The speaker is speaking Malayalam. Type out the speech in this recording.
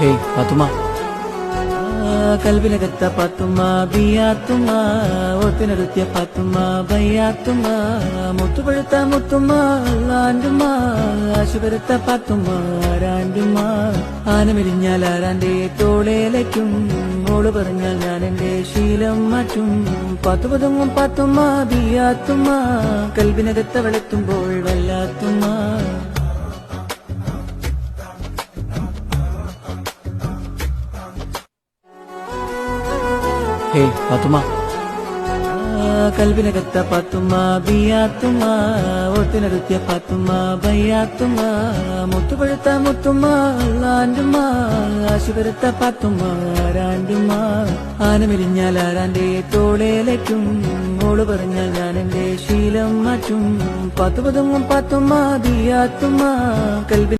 ഹേയ് പാത്തുമ്മ, കൽവിനകത്ത പാത്തുമ്മ, ബിയാത്തുമ്മ, ഓത്തിനടുത്തിയ പാത്തുമ്മ, ബയ്യാത്തുമ്മ, മുത്തുപഴുത്ത മുത്തുമ്മ, ആൻഡുമ്മ, ആശുപരുത്ത പാത്തുമ്മ, ആരാൻഡുമ്മ, ആനമിരിഞ്ഞാൽ ആരാന്റെ തോളേലയ്ക്കും, മോള് പറഞ്ഞാൽ ഞാൻ എന്റെ ശീലം മാറ്റും. പാത്തുപതുങ്ങും പാത്തുമ്മ, ബിയാത്തുമ്മ, കൽവിനകത്ത വെളുത്തുമ്പോൾ വല്ലാത്തുമ്മ. ഹേയ് പാത്തുമ്മ, കൽവിനകത്ത പാത്തുമ്മ, ബിയാത്തുമ്മ, ഓത്തിനടുത്തിയ പാത്തുമ്മ, ബയ്യാത്തുമ്മ, മുത്തുപഴുത്ത മുത്തുമ്മ, ആൻഡുമ്മ, ആശുപരുത്ത പാത്തുമ്മ, ആരാൻഡുമ്മ, ആനമിരിഞ്ഞാൽ ആരാന്റെ തോളേലയ്ക്കും, മോള് പറഞ്ഞാൽ ഞാൻ എന്റെ ശീലം മാറ്റും. പാത്തുപതുങ്ങും പാത്തുമ്മ, ബിയാത്തുമ്മ, കൽവി